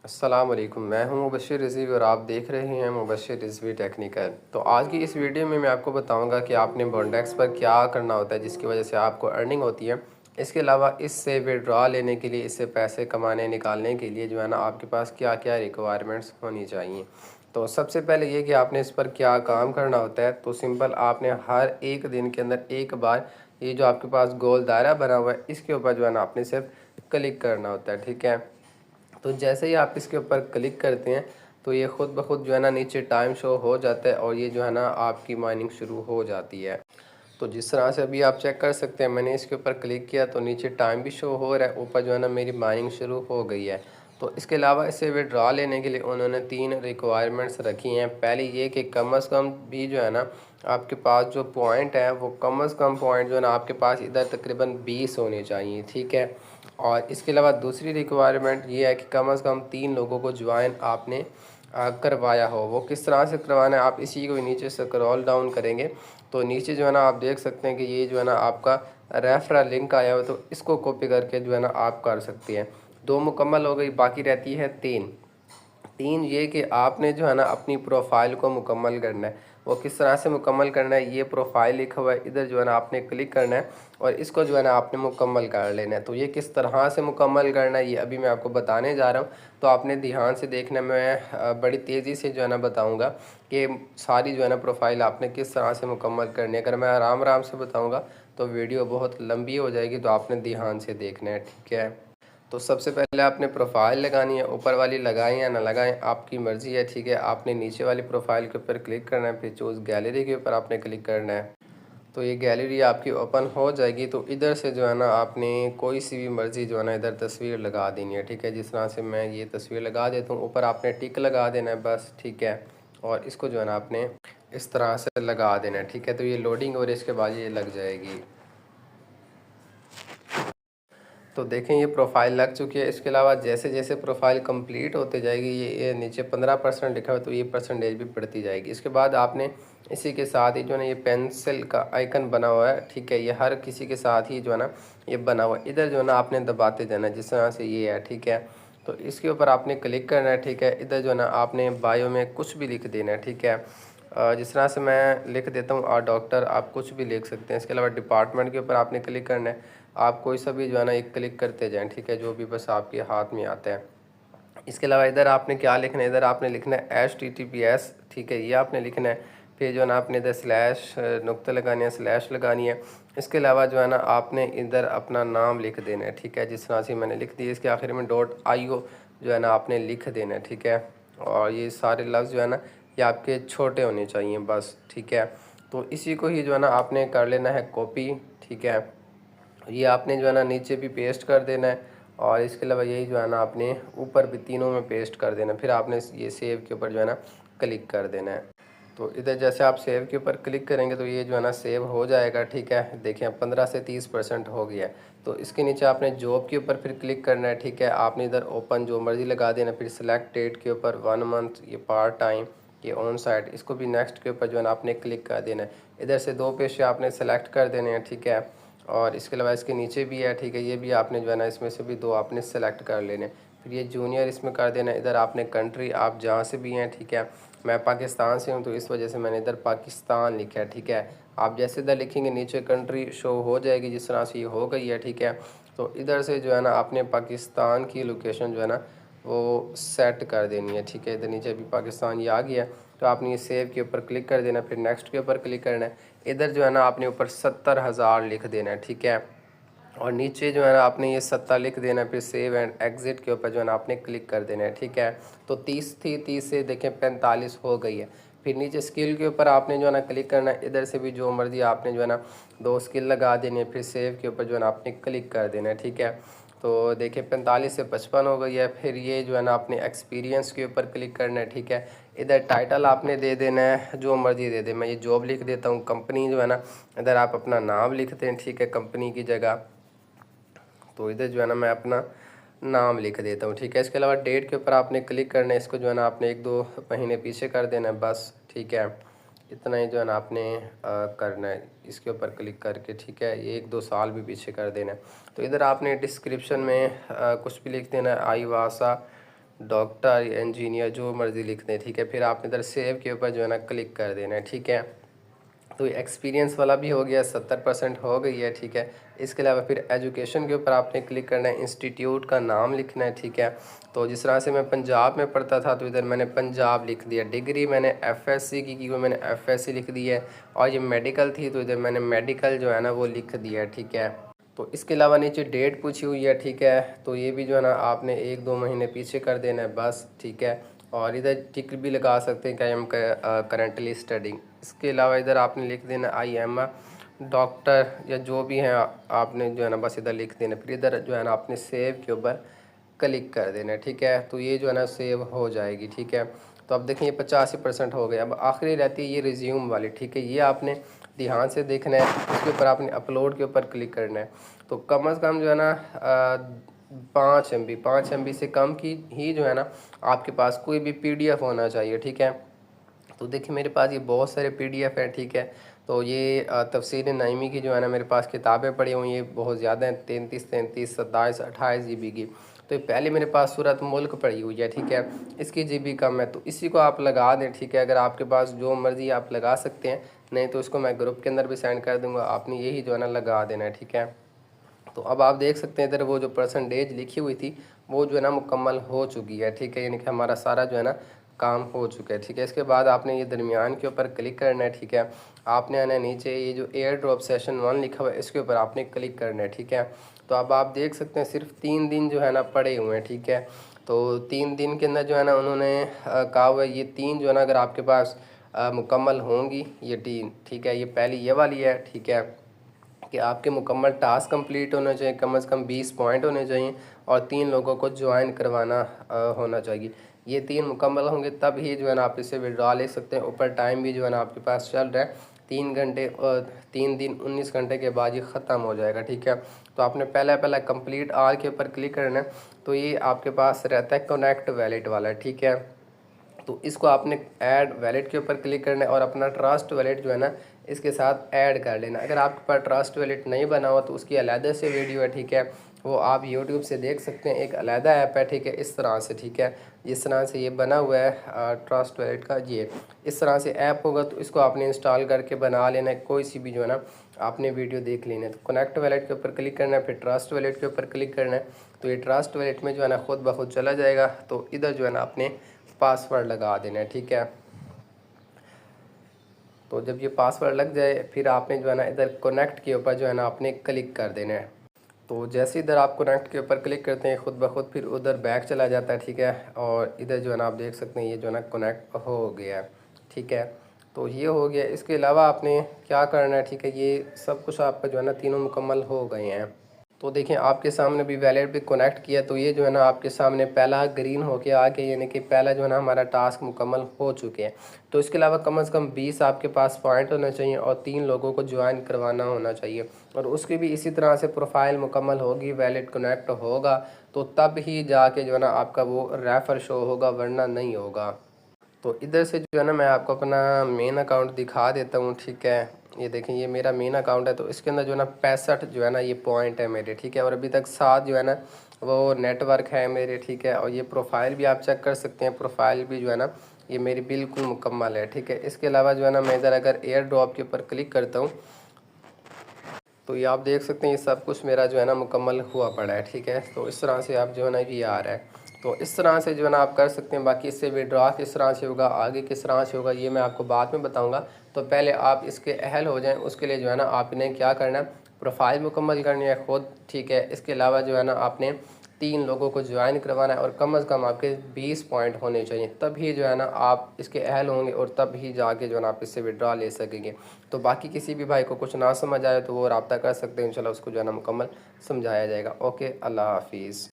अस्सलाम वालेकुम। मैं हूं मुबशिर रिज़वी और आप देख रहे हैं मुबशिर रिज़वी टेक्निकल। तो आज की इस वीडियो में मैं आपको बताऊंगा कि आपने बॉन्डेक्स पर क्या करना होता है जिसकी वजह से आपको अर्निंग होती है। इसके अलावा इससे विड्रॉ लेने के लिए, इससे पैसे कमाने निकालने के लिए जो है ना आपके पास क्या क्या रिक्वायरमेंट्स होनी चाहिए। तो सबसे पहले ये कि आपने इस पर क्या काम करना होता है। तो सिंपल, आपने हर एक दिन के अंदर एक बार ये जो आपके पास गोल दायरा बना हुआ है इसके ऊपर जो है ना आपने सिर्फ क्लिक करना होता है। ठीक है, तो जैसे ही आप इसके ऊपर क्लिक करते हैं तो ये ख़ुद ब खुद जो है ना नीचे टाइम शो हो जाता है और ये जो है ना आपकी माइनिंग शुरू हो जाती है। तो जिस तरह से अभी आप चेक कर सकते हैं, मैंने इसके ऊपर क्लिक किया तो नीचे टाइम भी शो हो रहा है, ऊपर जो है ना मेरी माइनिंग शुरू हो गई है। तो इसके अलावा इसे विड्रॉ लेने के लिए उन्होंने 3 रिक्वायरमेंट्स रखी हैं। पहले ये कि कम अज़ कम भी जो है ना आपके पास जो पॉइंट है वो कम अज़ कम पॉइंट जो है ना आपके पास इधर तकरीबन 20 होने चाहिए। ठीक है, और इसके अलावा दूसरी रिक्वायरमेंट ये है कि कम अज़ कम 3 लोगों को ज्वाइन आपने करवाया हो। वो किस तरह से करवाना है, आप इसी को नीचे से स्क्रॉल डाउन करेंगे तो नीचे जो है ना आप देख सकते हैं कि ये जो है ना आपका रेफरल लिंक आया हो, तो इसको कॉपी करके जो है ना आप कर सकते हैं। 2 मुकम्मल हो गई, बाकी रहती है 3। ये कि आपने जो है ना अपनी प्रोफाइल को मुकम्मल करना है। वो किस तरह से मुकम्मल करना है, ये प्रोफाइल लिखा हुआ है, इधर जो है ना आपने क्लिक करना है और इसको जो है ना आपने मुकम्मल कर लेना है। तो ये किस तरह से मुकम्मल करना है ये अभी मैं आपको बताने जा रहा हूँ। तो आपने ध्यान से देखना, मैं बड़ी तेज़ी से जो है ना बताऊँगा कि सारी जो है ना प्रोफाइल आपने किस तरह से मुकम्मल करनी है। अगर मैं आराम आराम से बताऊँगा तो वीडियो बहुत लंबी हो जाएगी, तो आपने ध्यान से देखना है। ठीक है, तो सबसे पहले आपने प्रोफाइल लगानी है, ऊपर वाली लगाएं या ना लगाएं आपकी मर्ज़ी है। ठीक है, आपने नीचे वाली प्रोफाइल के ऊपर क्लिक करना है, फिर चूज़ गैलरी के ऊपर आपने क्लिक करना है। तो ये गैलरी आपकी ओपन हो जाएगी। तो इधर से जो है ना आपने कोई सी भी मर्ज़ी जो है ना इधर तस्वीर लगा देनी है। ठीक है, जिस तरह से मैं ये तस्वीर लगा देता हूँ, ऊपर आपने टिक लगा देना है बस। ठीक है, और इसको जो है ना आपने इस तरह से लगा देना है। ठीक है, तो ये लोडिंग और इसके बाद ये लग जाएगी। तो देखें ये प्रोफाइल लग चुकी है। इसके अलावा जैसे जैसे प्रोफाइल कंप्लीट होते जाएगी, ये नीचे 15% लिखा हुआ है तो ये परसेंटेज भी बढ़ती जाएगी। इसके बाद आपने इसी के साथ ही जो है ना ये पेंसिल का आइकन बना हुआ है। ठीक है, ये हर किसी के साथ ही जो है ना ये बना हुआ है, इधर जो है ना आपने दबाते जाना है जिस तरह से ये है। ठीक है, तो इसके ऊपर आपने क्लिक करना है। ठीक है, इधर जो है ना आपने बायो में कुछ भी लिख देना है। ठीक है, जिस तरह से मैं लिख देता हूँ डॉक्टर, आप कुछ भी लिख सकते हैं। इसके अलावा डिपार्टमेंट के ऊपर आपने क्लिक करना है, आप कोई सा भी जो है ना एक क्लिक करते जाएं। ठीक है, जो भी बस आपके हाथ में आता है। इसके अलावा इधर आपने क्या लिखना है, इधर आपने लिखना है HTTPS। ठीक है, ये आपने लिखना है। फिर जो है ना आपने इधर स्लैश नुक्ता लगानी है, स्लैश लगानी है। इसके अलावा जो है ना आपने इधर अपना नाम लिख देना है। ठीक है, जिस तरह से मैंने लिख दिया, इसके आखिर में .io जो है ना आपने लिख देना है। ठीक है, और ये सारे लफ्ज़ जो है ना ये आपके छोटे होने चाहिए बस। ठीक है, तो इसी को ही जो है ना आपने कर लेना है कॉपी। ठीक है, ये आपने जो है ना नीचे भी पेस्ट कर देना है और इसके अलावा यही जो है ना आपने ऊपर भी तीनों में पेस्ट कर देना है। फिर आपने ये सेव के ऊपर जो है ना क्लिक कर देना है। तो इधर जैसे आप सेव के ऊपर क्लिक करेंगे तो ये जो है ना सेव हो जाएगा। ठीक है, देखें 15 से 30% हो गया है। तो इसके नीचे आपने जॉब के ऊपर फिर क्लिक करना है। ठीक है, आपने इधर ओपन जो मर्ज़ी लगा देना, फिर सेलेक्ट डेट के ऊपर 1 मंथ, ये पार्ट टाइम, ये ऑन साइट, इसको भी नेक्स्ट के ऊपर जो है ना आपने क्लिक कर देना है। इधर से 2 पेशे आपने सेलेक्ट कर देने हैं। ठीक है, और इसके अलावा इसके नीचे भी है। ठीक है, ये भी आपने जो है ना इसमें से भी 2 आपने सेलेक्ट कर लेने। फिर ये जूनियर इसमें कर देना। इधर आपने कंट्री आप जहाँ से भी हैं। ठीक है, मैं पाकिस्तान से हूँ तो इस वजह से मैंने इधर पाकिस्तान लिखा है। ठीक है, आप जैसे इधर लिखेंगे नीचे कंट्री शो हो जाएगी जिस तरह से ये हो गई है। ठीक है, तो इधर से जो है ना आपने पाकिस्तान की लोकेशन जो है ना वो सेट कर देनी है। ठीक है, इधर नीचे भी पाकिस्तान ये आ गया, तो आपने ये सेव के ऊपर क्लिक कर देना, फिर नेक्स्ट के ऊपर क्लिक करना है। इधर जो है ना आपने ऊपर 70,000 लिख देना है। ठीक है, और नीचे जो है ना आपने ये 70 लिख देना है, फिर सेव एंड एग्ज़िट के ऊपर जो है ना आपने क्लिक कर देना है। ठीक है, तो 30 थी, 30 से देखें 45 हो गई है। फिर नीचे स्किल के ऊपर आपने जो है ना क्लिक करना है, इधर से भी जो मर्ज़ी आपने जो है ना 2 स्किल लगा देनी है, फिर सेव के ऊपर जो है ना आपने क्लिक कर देना है। ठीक है, तो देखिए 45 से 55 हो गई है। फिर ये जो है ना आपने एक्सपीरियंस के ऊपर क्लिक करना है। ठीक है, इधर टाइटल आपने दे देना है जो मर्ज़ी दे दे, मैं ये जॉब लिख देता हूँ। कंपनी जो है ना इधर आप अपना नाम लिखते हैं। ठीक है, कंपनी की जगह, तो इधर जो है ना मैं अपना नाम लिख देता हूँ। ठीक है, इसके अलावा डेट के ऊपर आपने क्लिक करना है, इसको जो है ना आपने 1-2 महीने पीछे कर देना है बस। ठीक है, इतना ही जो है ना आपने करना है इसके ऊपर क्लिक करके। ठीक है, ये 1-2 साल भी पीछे कर देना है। तो इधर आपने डिस्क्रिप्शन में कुछ भी लिख देना है, आई वासा डॉक्टर या इंजीनियर जो मर्ज़ी लिख दें, ठीक है। फिर आपने इधर सेव के ऊपर जो है ना क्लिक कर देना है, ठीक है। तो एक्सपीरियंस वाला भी हो गया, 70% हो गई है, ठीक है। इसके अलावा फिर एजुकेशन के ऊपर आपने क्लिक करना है, इंस्टीट्यूट का नाम लिखना है, ठीक है। तो जिस तरह से मैं पंजाब में पढ़ता था तो इधर मैंने पंजाब लिख दिया। डिग्री मैंने एफएससी की वो मैंने एफएससी लिख दी है। और ये मेडिकल थी तो इधर मैंने मेडिकल जो है ना वो लिख दिया, ठीक है। तो इसके अलावा नीचे डेट पूछी हुई है, ठीक है। तो ये भी जो है ना आपने 1-2 महीने पीछे कर देना है बस, ठीक है। और इधर टिक भी लगा सकते हैं कि आई एम करंटली स्टडिंग। इसके अलावा इधर आपने लिख देना आई एम अ डॉक्टर या जो भी है आपने जो है ना बस इधर लिख देना। फिर इधर जो है ना आपने सेव के ऊपर क्लिक कर देना है, ठीक है। तो ये जो है ना सेव हो जाएगी, ठीक है। तो अब देखें ये 85% हो गया। अब आखिरी रहती है ये रिज्यूम वाली, ठीक है। ये आपने ध्यान से देखना है, उसके ऊपर आपने अपलोड के ऊपर क्लिक करना है। तो कम अज़ कम जो है ना 5 MB से कम की ही जो है ना आपके पास कोई भी PDF होना चाहिए, ठीक है। तो देखिए मेरे पास ये बहुत सारे PDF हैं, ठीक है। तो ये तफसीर नईमी की जो है ना मेरे पास किताबें पड़ी हुई हैं, बहुत ज़्यादा हैं, 33, 27, 28 GB की। तो ये पहले मेरे पास सूरत मुल्क पड़ी हुई है, ठीक है। इसकी GB कम है तो इसी को आप लगा दें, ठीक है। अगर आपके पास जो मर्ज़ी आप लगा सकते हैं, नहीं तो इसको मैं ग्रुप के अंदर भी सेंड कर दूँगा, आपने यही जो है ना लगा देना है, ठीक है। तो अब आप देख सकते हैं इधर वो जो परसेंटेज लिखी हुई थी वो जो है ना मुकम्मल हो चुकी है, ठीक है। यानी कि हमारा सारा जो है ना काम हो चुका है, ठीक है। इसके बाद आपने ये दरमियान के ऊपर क्लिक करना है, ठीक है। आपने आना नीचे ये जो एयर ड्रॉप सेशन 1 लिखा हुआ है इसके ऊपर आपने क्लिक करना है, ठीक है। तो अब आप देख सकते हैं सिर्फ 3 दिन जो है ना पड़े हुए हैं, ठीक है। तो 3 दिन के अंदर जो है ना उन्होंने कहा हुआ है ये 3 जो है ना अगर आपके पास मुकम्मल होंगी ये 3, ठीक है। ये पहली ये वाली है, ठीक है, कि आपके मुकम्मल टास्क कंप्लीट होना चाहिए, कम से कम 20 पॉइंट होने चाहिए और 3 लोगों को ज्वाइन करवाना होना चाहिए। ये 3 मुकम्मल होंगे तब ही जो है ना आप इससे विड्रॉ ले सकते हैं। ऊपर टाइम भी जो है ना आपके पास चल रहा है 3 घंटे और 3 दिन 19 घंटे के बाद ये ख़त्म हो जाएगा, ठीक है। तो आपने पहला कंप्लीट आल के ऊपर क्लिक करना है। तो ये आपके पास रहता है कनेक्ट वैलेट वाला, ठीक है। तो इसको आपने ऐड वैलेट के ऊपर क्लिक करना है और अपना ट्रस्ट वैलेट जो है ना इसके साथ ऐड कर लेना। अगर आपके पास ट्रस्ट वैलेट नहीं बना हुआ तो उसकी अलहदा से वीडियो है, ठीक है, वो आप यूट्यूब से देख सकते हैं। एक अलहदा ऐप है, ठीक है, इस तरह से, ठीक है। जिस तरह से ये बना हुआ है ट्रस्ट वैलेट का, ये इस तरह से ऐप होगा तो इसको आपने इंस्टॉल करके बना लेना है। कोई सी भी जो है ना आपने वीडियो देख लेना है। तो कनेक्ट वैलेट के ऊपर क्लिक करना है, फिर ट्रस्ट वैलेट के ऊपर क्लिक करना है। तो ये ट्रस्ट वैलेट में जो है ना खुद ब खुद चला जाएगा। तो इधर जो है ना आपने पासवर्ड लगा देना है, ठीक है। तो जब ये पासवर्ड लग जाए फिर आपने जो है ना इधर कनेक्ट के ऊपर जो है ना आपने क्लिक कर देना है। तो जैसे इधर आप कनेक्ट के ऊपर क्लिक करते हैं खुद ब खुद फिर उधर बैक चला जाता है, ठीक है। और इधर जो है ना आप देख सकते हैं ये जो है ना कनेक्ट हो गया है, ठीक है। तो ये हो गया। इसके अलावा आपने क्या करना है, ठीक है, ये सब कुछ आपका जो है ना तीनों मुकम्मल हो गए हैं। तो देखें आपके सामने भी वैलेट भी कनेक्ट किया तो ये जो है ना आपके सामने पहला ग्रीन होके आ गया, यानी कि पहला जो है ना हमारा टास्क मुकम्मल हो चुके हैं। तो इसके अलावा कम से कम 20 आपके पास पॉइंट होना चाहिए और 3 लोगों को ज्वाइन करवाना होना चाहिए। और उसकी भी इसी तरह से प्रोफाइल मुकम्मल होगी, वैलेट कनेक्ट होगा तो तब ही जाके जो है ना आपका वो रेफ़र शो होगा, वरना नहीं होगा। तो इधर से जो है ना मैं आपको अपना मेन अकाउंट दिखा देता हूँ, ठीक है। ये देखें ये मेरा मेन अकाउंट है। तो इसके अंदर जो है ना 65 जो है ना ये पॉइंट है मेरे, ठीक है। और अभी तक 7 जो है ना वो नेटवर्क है मेरे, ठीक है। और ये प्रोफाइल भी आप चेक कर सकते हैं, प्रोफाइल भी जो है ना ये मेरी बिल्कुल मुकम्मल है, ठीक है। इसके अलावा जो है ना मैं इधर अगर एयर ड्रॉप के ऊपर क्लिक करता हूँ तो ये आप देख सकते हैं ये सब कुछ मेरा जो है ना मुकम्मल हुआ पड़ा है, ठीक है। तो इस तरह से आप जो है ना ये आ रहा है। तो इस तरह से जो है ना आप कर सकते हैं। बाकी इससे विड्रॉ किस तरह से होगा, आगे किस तरह से होगा, ये मैं आपको बाद में बताऊंगा। तो पहले आप इसके अहल हो जाएं, उसके लिए जो है ना आपने क्या करना है, प्रोफाइल मुकम्मल करनी है खुद, ठीक है। इसके अलावा जो है ना आपने 3 लोगों को ज्वाइन करवाना है और कम से कम आपके 20 पॉइंट होने चाहिए, तभी जो है ना आप इसके अहल होंगे और तब ही जाके जो है ना आप इससे विड्रॉ ले सकेंगे। तो बाकी किसी भी भाई को कुछ ना समझ आए तो वो रब्ता कर सकते हैं, इंशाल्लाह उसको जो है ना मुकम्मल समझाया जाएगा। ओके, अल्लाह हाफिज़।